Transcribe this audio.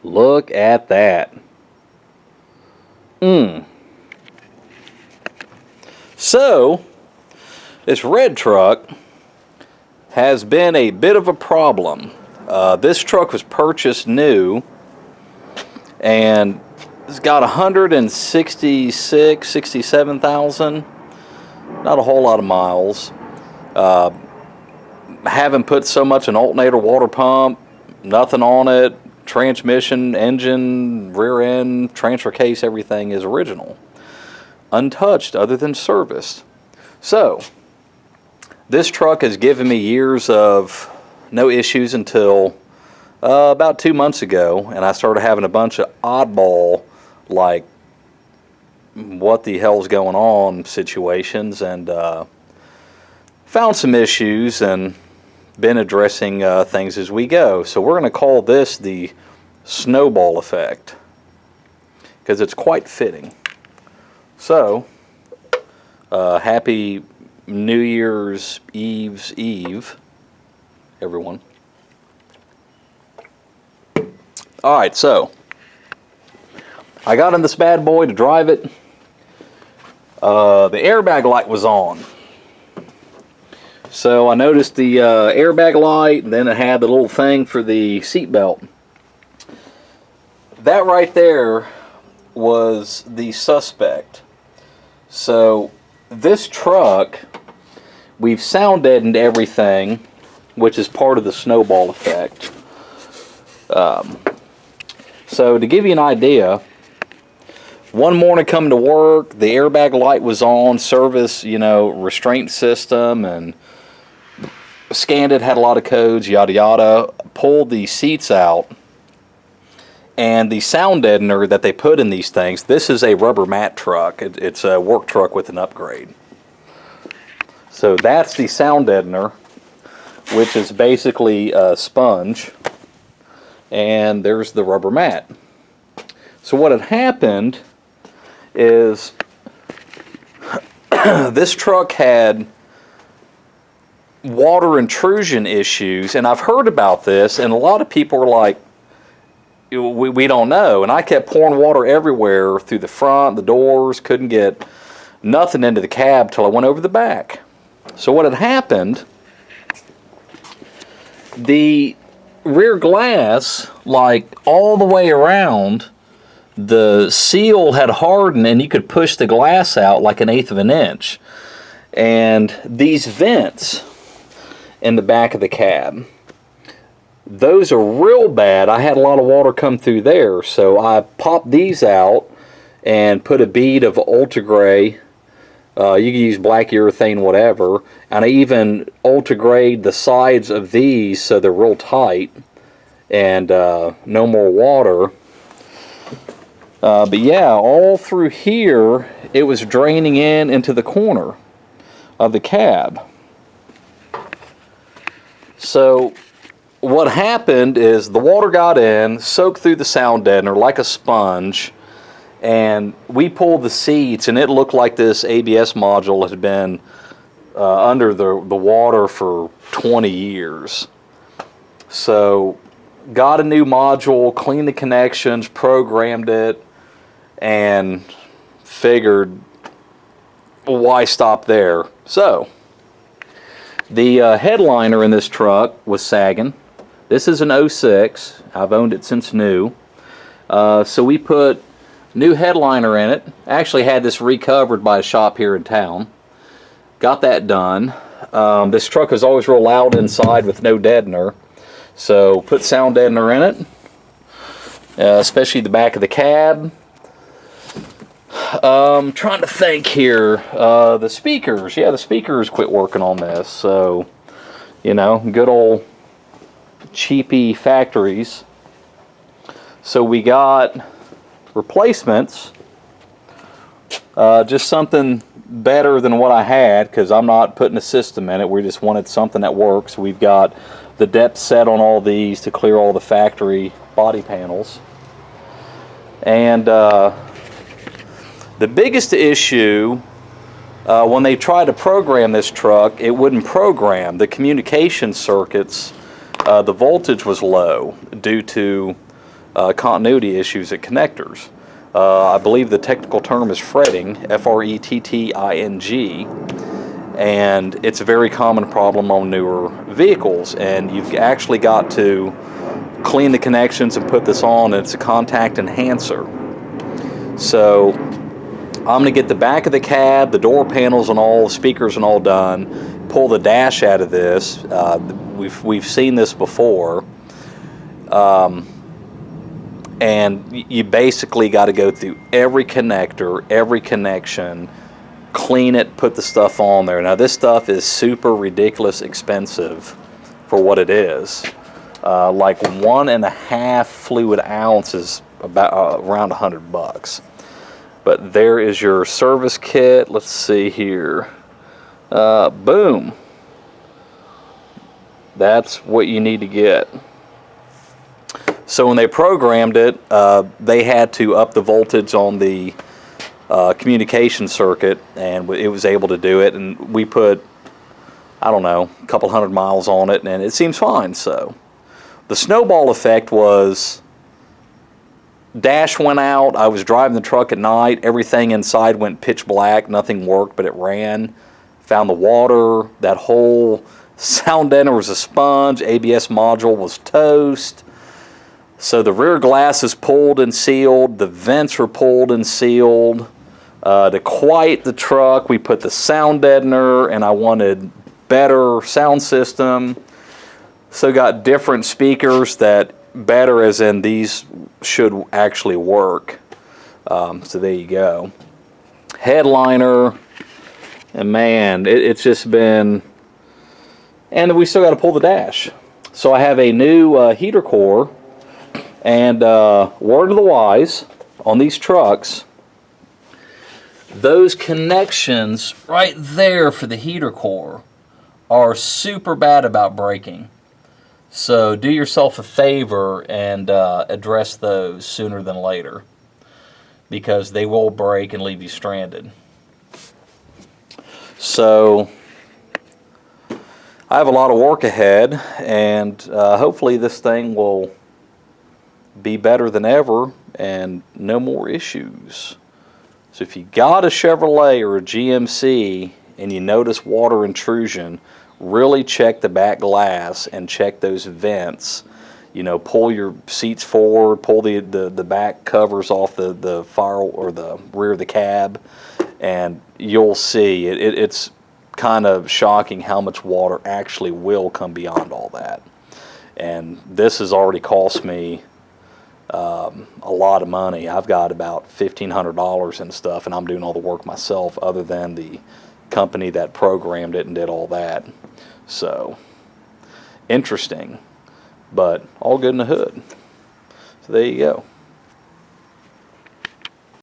Look at that. So, this red truck has been a bit of a problem. This truck was purchased new, and it's got 67,000. Not a whole lot of miles. Haven't put so much an alternator, water pump, nothing on it. Transmission, engine, rear end, transfer case, everything is original. Untouched other than serviced. So, this truck has given me years of no issues until about 2 months ago, and I started having a bunch of oddball, like, what the hell's going on situations, and found some issues and been addressing things as we go. So we're going to call this the snowball effect, because it's quite fitting. So, happy New Year's Eve, everyone. Alright, so I got in this bad boy to drive it. The airbag light was on. So I noticed the airbag light, and then it had the little thing for the seat belt. That right there was the suspect. So this truck, we've sound deadened everything, which is part of the snowball effect. So to give you an idea, one morning coming to work, the airbag light was on, service, restraint system, and scanned it, had a lot of codes, yada yada. Pulled the seats out, and the sound deadener that they put in these things, this is a rubber mat truck. It's a work truck with an upgrade. So that's the sound deadener, which is basically a sponge, and there's the rubber mat. So what had happened is this truck had water intrusion issues, and I've heard about this, and a lot of people are like, we don't know. And I kept pouring water everywhere through the front, the doors, couldn't get nothing into the cab till I went over the back. So what had happened, the rear glass, like all the way around, the seal had hardened, and you could push the glass out like 1/8 of an inch. And these vents in the back of the cab, those are real bad. I had a lot of water come through there, so I popped these out and put a bead of Ultra Gray. You can use black urethane, whatever, and I even Ultra Grayed the sides of these so they're real tight and no more water. But yeah, all through here it was draining into the corner of the cab. So what happened is the water got in, soaked through the sound deadener like a sponge, and we pulled the seats, and it looked like this ABS module had been under the water for 20 years. So got a new module, cleaned the connections, programmed it, and figured, why stop there? So the headliner in this truck was sagging. This is an 06. I've owned it since new. So we put new headliner in it. Actually had this recovered by a shop here in town. Got that done. This truck is always real loud inside with no deadener. So put sound deadener in it, especially the back of the cab. Trying to think here. The speakers. Yeah, the speakers quit working on this. So, good old cheapy factories. So we got replacements. Just something better than what I had, because I'm not putting a system in it. We just wanted something that works. We've got the depth set on all these to clear all the factory body panels. And the biggest issue, when they tried to program this truck, it wouldn't program. The communication circuits, the voltage was low due to continuity issues at connectors. I believe the technical term is fretting, F-R-E-T-T-I-N-G, and it's a very common problem on newer vehicles, and you've actually got to clean the connections and put this on. It's a contact enhancer. So I'm going to get the back of the cab, the door panels and all, speakers and all done, pull the dash out of this. We've seen this before. And you basically got to go through every connector, every connection, clean it, put the stuff on there. Now this stuff is super ridiculous expensive for what it is. Like 1.5 fluid ounce is about around $100. But there is your service kit. Let's see here. Boom. That's what you need to get. So when they programmed it, they had to up the voltage on the communication circuit, and it was able to do it. And we put, I don't know, a couple hundred miles on it, and it seems fine. So the snowball effect was, dash went out. I was driving the truck at night. Everything inside went pitch black. Nothing worked, but it ran. Found the water. That whole sound deadener was a sponge. ABS module was toast. So the rear glass is pulled and sealed. The vents are pulled and sealed. To quiet the truck, we put the sound deadener, and I wanted better sound system. So got different speakers that better, as in these should actually work. So there you go. Headliner, and man, it's just been, and we still got to pull the dash. So I have a new heater core. And word of the wise on these trucks, those connections right there for the heater core are super bad about breaking. So do yourself a favor and address those sooner than later, because they will break and leave you stranded. So I have a lot of work ahead, and hopefully this thing will be better than ever and no more issues. So if you got a Chevrolet or a GMC and you notice water intrusion, really check the back glass and check those vents. You know, pull your seats forward, pull the back covers off the fire or the rear of the cab, and you'll see it's kind of shocking how much water actually will come beyond all that. And this has already cost me a lot of money. I've got about $1,500 and stuff, and I'm doing all the work myself, other than the company that programmed it and did all that. So interesting, but all good in the hood. So there you go.